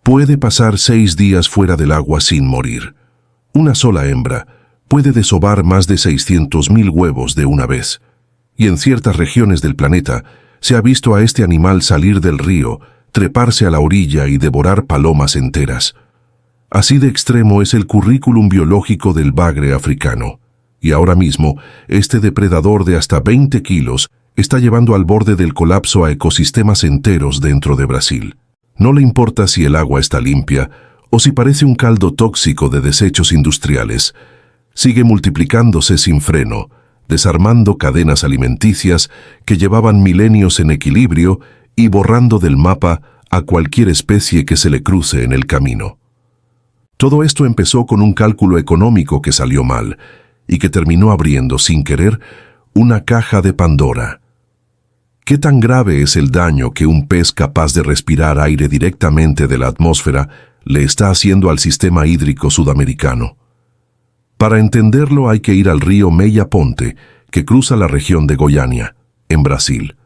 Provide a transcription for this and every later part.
puede pasar 6 días fuera del agua sin morir. Una sola hembra puede desovar más de 600.000 huevos de una vez. Y en ciertas regiones del planeta se ha visto a este animal salir del río, treparse a la orilla y devorar palomas enteras. Así de extremo es el currículum biológico del bagre africano. Y ahora mismo, este depredador de hasta 20 kilos está llevando al borde del colapso a ecosistemas enteros dentro de Brasil. No le importa si el agua está limpia o si parece un caldo tóxico de desechos industriales. Sigue multiplicándose sin freno, desarmando cadenas alimenticias que llevaban milenios en equilibrio y borrando del mapa a cualquier especie que se le cruce en el camino. Todo esto empezó con un cálculo económico que salió mal y que terminó abriendo, sin querer, una caja de Pandora. ¿Qué tan grave es el daño que un pez capaz de respirar aire directamente de la atmósfera le está haciendo al sistema hídrico sudamericano? Para entenderlo hay que ir al río Meia Ponte, que cruza la región de Goiânia, en Brasil.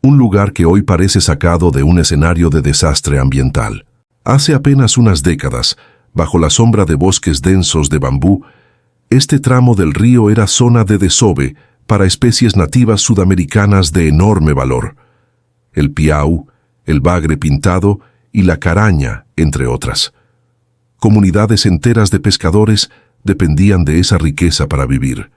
Un lugar que hoy parece sacado de un escenario de desastre ambiental. Hace apenas unas décadas, bajo la sombra de bosques densos de bambú, este tramo del río era zona de desove para especies nativas sudamericanas de enorme valor. El piau, el bagre pintado y la caraña, entre otras. Comunidades enteras de pescadores dependían de esa riqueza para vivir.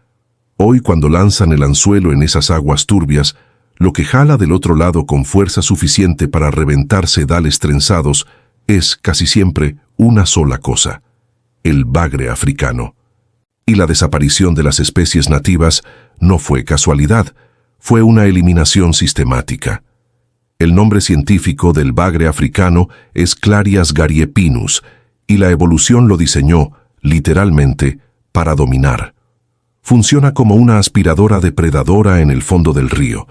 Hoy, cuando lanzan el anzuelo en esas aguas turbias, lo que jala del otro lado con fuerza suficiente para reventar sedales trenzados es, casi siempre, una sola cosa: el bagre africano. Y la desaparición de las especies nativas no fue casualidad, fue una eliminación sistemática. El nombre científico del bagre africano es Clarias gariepinus, y la evolución lo diseñó, literalmente, para dominar. Funciona como una aspiradora depredadora en el fondo del río.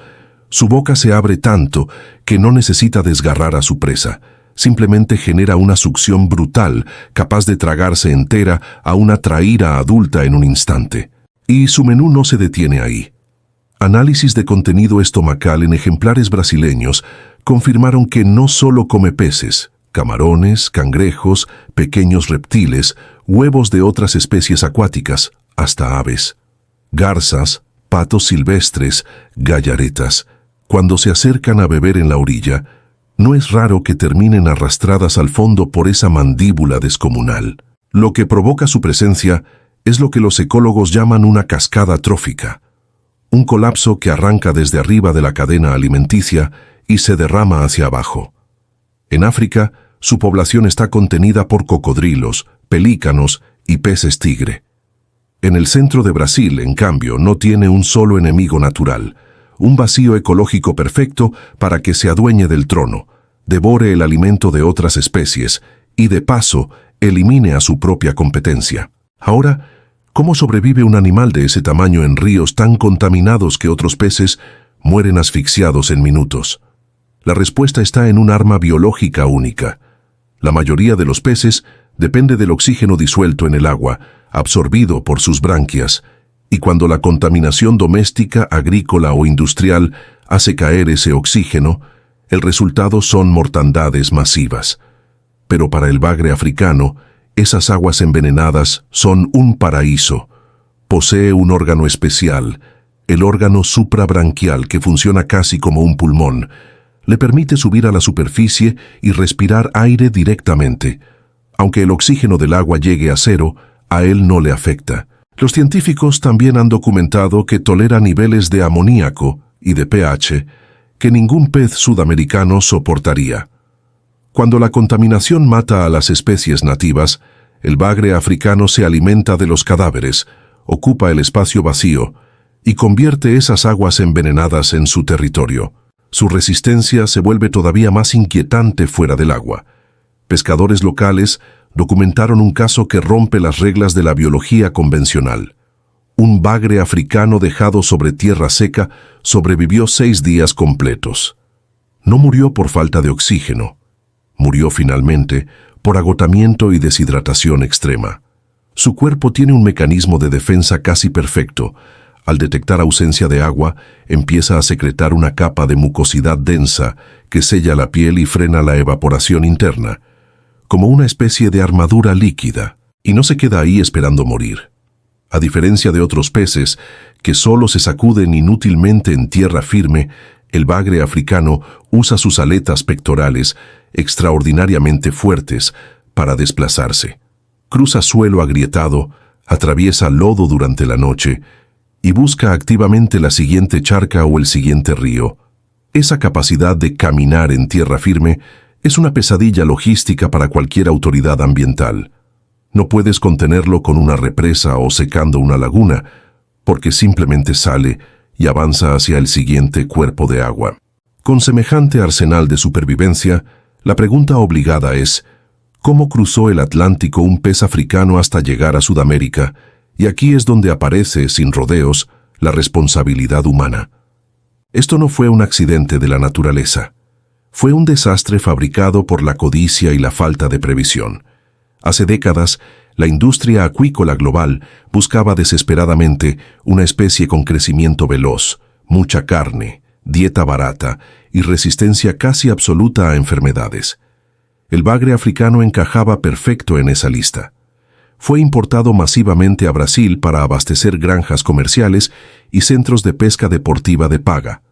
Su boca se abre tanto que no necesita desgarrar a su presa. Simplemente genera una succión brutal, capaz de tragarse entera a una traíra adulta en un instante. Y su menú no se detiene ahí. Análisis de contenido estomacal en ejemplares brasileños confirmaron que no solo come peces, camarones, cangrejos, pequeños reptiles, huevos de otras especies acuáticas, hasta aves, garzas, patos silvestres, gallaretas. Cuando se acercan a beber en la orilla, no es raro que terminen arrastradas al fondo por esa mandíbula descomunal. Lo que provoca su presencia es lo que los ecólogos llaman una cascada trófica, un colapso que arranca desde arriba de la cadena alimenticia y se derrama hacia abajo. En África, su población está contenida por cocodrilos, pelícanos y peces tigre. En el centro de Brasil, en cambio, no tiene un solo enemigo natural, un vacío ecológico perfecto para que se adueñe del trono, devore el alimento de otras especies y, de paso, elimine a su propia competencia. Ahora, ¿cómo sobrevive un animal de ese tamaño en ríos tan contaminados que otros peces mueren asfixiados en minutos? La respuesta está en un arma biológica única. La mayoría de los peces depende del oxígeno disuelto en el agua, absorbido por sus branquias, y cuando la contaminación doméstica, agrícola o industrial hace caer ese oxígeno, el resultado son mortandades masivas. Pero para el bagre africano, esas aguas envenenadas son un paraíso. Posee un órgano especial, el órgano suprabranquial, que funciona casi como un pulmón. Le permite subir a la superficie y respirar aire directamente. Aunque el oxígeno del agua llegue a cero, a él no le afecta. Los científicos también han documentado que tolera niveles de amoníaco y de pH que ningún pez sudamericano soportaría. Cuando la contaminación mata a las especies nativas, el bagre africano se alimenta de los cadáveres, ocupa el espacio vacío y convierte esas aguas envenenadas en su territorio. Su resistencia se vuelve todavía más inquietante fuera del agua. Pescadores locales documentaron un caso que rompe las reglas de la biología convencional. Un bagre africano dejado sobre tierra seca sobrevivió 6 días completos. No murió por falta de oxígeno. Murió finalmente por agotamiento y deshidratación extrema. Su cuerpo tiene un mecanismo de defensa casi perfecto. Al detectar ausencia de agua, empieza a secretar una capa de mucosidad densa que sella la piel y frena la evaporación interna. como una especie de armadura líquida, y no se queda ahí esperando morir. A diferencia de otros peces, que solo se sacuden inútilmente en tierra firme, el bagre africano usa sus aletas pectorales, extraordinariamente fuertes, para desplazarse. Cruza suelo agrietado, atraviesa lodo durante la noche y busca activamente la siguiente charca o el siguiente río. Esa capacidad de caminar en tierra firme es una pesadilla logística para cualquier autoridad ambiental. No puedes contenerlo con una represa o secando una laguna, porque simplemente sale y avanza hacia el siguiente cuerpo de agua. Con semejante arsenal de supervivencia, la pregunta obligada es: ¿cómo cruzó el Atlántico un pez africano hasta llegar a Sudamérica? Y aquí es donde aparece, sin rodeos, la responsabilidad humana. Esto no fue un accidente de la naturaleza. Fue un desastre fabricado por la codicia y la falta de previsión. Hace décadas, la industria acuícola global buscaba desesperadamente una especie con crecimiento veloz, mucha carne, dieta barata y resistencia casi absoluta a enfermedades. El bagre africano encajaba perfecto en esa lista. Fue importado masivamente a Brasil para abastecer granjas comerciales y centros de pesca deportiva de paga,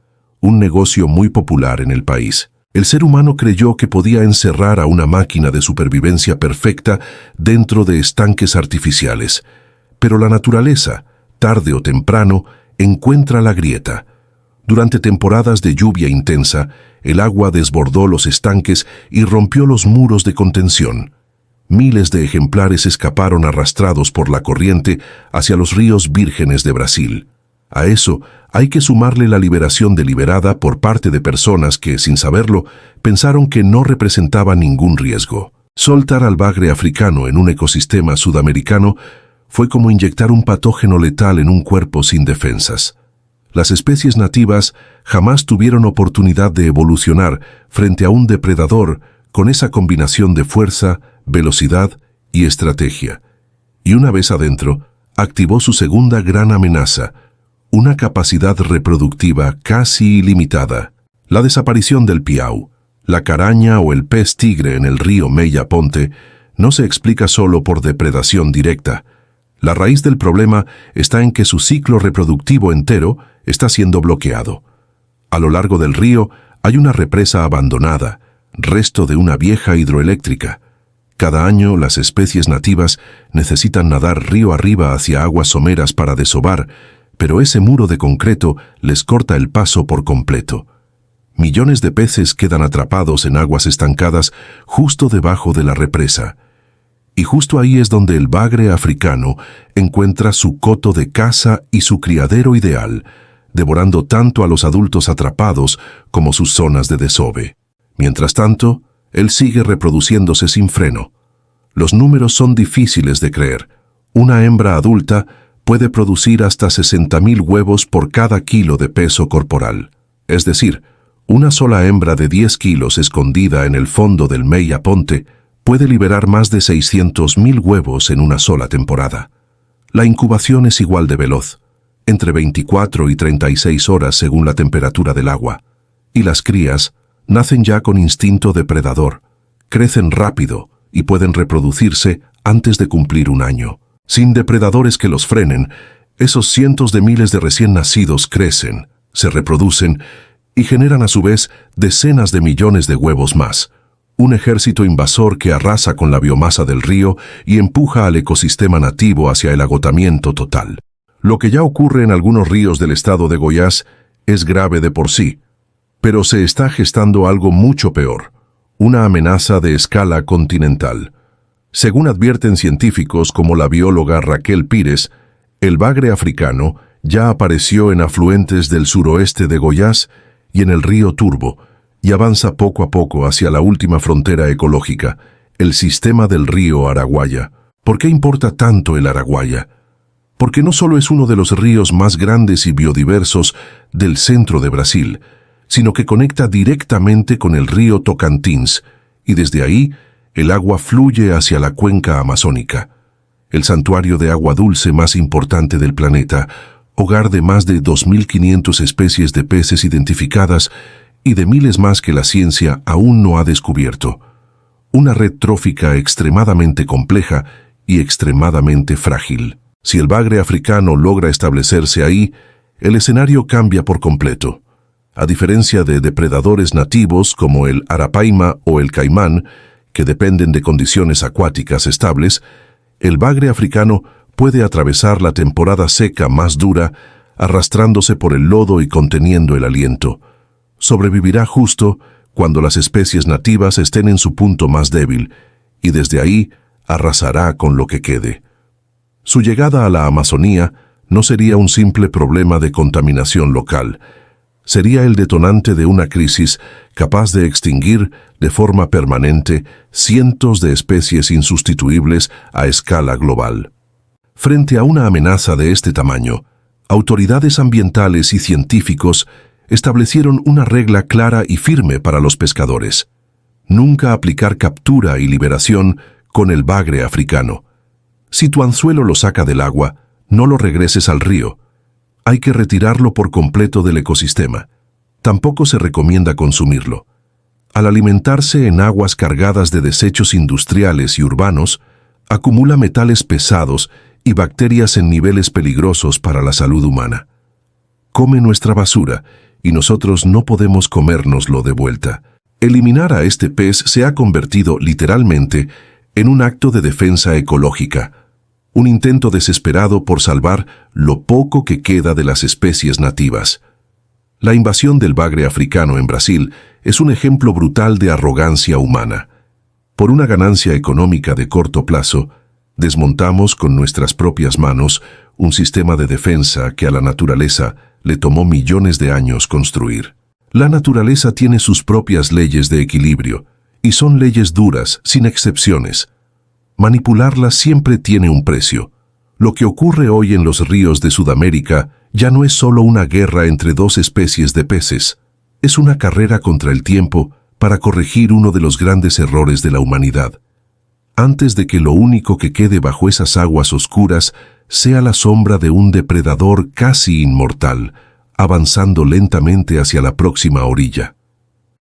un negocio muy popular en el país. El ser humano creyó que podía encerrar a una máquina de supervivencia perfecta dentro de estanques artificiales, pero la naturaleza, tarde o temprano, encuentra la grieta. Durante temporadas de lluvia intensa, el agua desbordó los estanques y rompió los muros de contención. Miles de ejemplares escaparon arrastrados por la corriente hacia los ríos vírgenes de Brasil. A eso hay que sumarle la liberación deliberada por parte de personas que, sin saberlo, pensaron que no representaba ningún riesgo. Soltar al bagre africano en un ecosistema sudamericano fue como inyectar un patógeno letal en un cuerpo sin defensas. Las especies nativas jamás tuvieron oportunidad de evolucionar frente a un depredador con esa combinación de fuerza, velocidad y estrategia. Y una vez adentro, activó su segunda gran amenaza: una capacidad reproductiva casi ilimitada. La desaparición del piau, la caraña o el pez tigre en el río Meya Ponte no se explica solo por depredación directa. La raíz del problema está en que su ciclo reproductivo entero está siendo bloqueado. A lo largo del río hay una represa abandonada, resto de una vieja hidroeléctrica. Cada año las especies nativas necesitan nadar río arriba hacia aguas someras para desovar, pero ese muro de concreto les corta el paso por completo. Millones de peces quedan atrapados en aguas estancadas justo debajo de la represa. Y justo ahí es donde el bagre africano encuentra su coto de caza y su criadero ideal, devorando tanto a los adultos atrapados como sus zonas de desove. Mientras tanto, él sigue reproduciéndose sin freno. Los números son difíciles de creer. Una hembra adulta puede producir hasta 60.000 huevos por cada kilo de peso corporal. Es decir, una sola hembra de 10 kilos escondida en el fondo del Meya Ponte puede liberar más de 600.000 huevos en una sola temporada. La incubación es igual de veloz, entre 24 y 36 horas según la temperatura del agua, y las crías nacen ya con instinto depredador, crecen rápido y pueden reproducirse antes de cumplir un año. Sin depredadores que los frenen, esos cientos de miles de recién nacidos crecen, se reproducen y generan a su vez decenas de millones de huevos más. Un ejército invasor que arrasa con la biomasa del río y empuja al ecosistema nativo hacia el agotamiento total. Lo que ya ocurre en algunos ríos del estado de Goiás es grave de por sí, pero se está gestando algo mucho peor, una amenaza de escala continental. Según advierten científicos como la bióloga Raquel Pires, el bagre africano ya apareció en afluentes del suroeste de Goiás y en el río Turbo, y avanza poco a poco hacia la última frontera ecológica, el sistema del río Araguaia. ¿Por qué importa tanto el Araguaia? Porque no solo es uno de los ríos más grandes y biodiversos del centro de Brasil, sino que conecta directamente con el río Tocantins, y desde ahí el agua fluye hacia la cuenca amazónica, el santuario de agua dulce más importante del planeta, hogar de más de 2.500 especies de peces identificadas y de miles más que la ciencia aún no ha descubierto. una red trófica extremadamente compleja y extremadamente frágil. Si el bagre africano logra establecerse ahí, el escenario cambia por completo. A diferencia de depredadores nativos como el arapaima o el caimán, que dependen de condiciones acuáticas estables, el bagre africano puede atravesar la temporada seca más dura, arrastrándose por el lodo y conteniendo el aliento. Sobrevivirá justo cuando las especies nativas estén en su punto más débil, y desde ahí arrasará con lo que quede. Su llegada a la Amazonía no sería un simple problema de contaminación local. Sería el detonante de una crisis capaz de extinguir de forma permanente cientos de especies insustituibles a escala global. Frente a una amenaza de este tamaño, autoridades ambientales y científicos establecieron una regla clara y firme para los pescadores: nunca aplicar captura y liberación con el bagre africano. Si tu anzuelo lo saca del agua, no lo regreses al río. Hay que retirarlo por completo del ecosistema. Tampoco se recomienda consumirlo. Al alimentarse en aguas cargadas de desechos industriales y urbanos, acumula metales pesados y bacterias en niveles peligrosos para la salud humana. Come nuestra basura y nosotros no podemos comérnoslo de vuelta. Eliminar a este pez se ha convertido literalmente en un acto de defensa ecológica, un intento desesperado por salvar lo poco que queda de las especies nativas. La invasión del bagre africano en Brasil es un ejemplo brutal de arrogancia humana. Por una ganancia económica de corto plazo, desmontamos con nuestras propias manos un sistema de defensa que a la naturaleza le tomó millones de años construir. La naturaleza tiene sus propias leyes de equilibrio, y son leyes duras, sin excepciones. Manipularlas siempre tiene un precio. Lo que ocurre hoy en los ríos de Sudamérica ya no es solo una guerra entre dos especies de peces, es una carrera contra el tiempo para corregir uno de los grandes errores de la humanidad. Antes de que lo único que quede bajo esas aguas oscuras sea la sombra de un depredador casi inmortal, avanzando lentamente hacia la próxima orilla.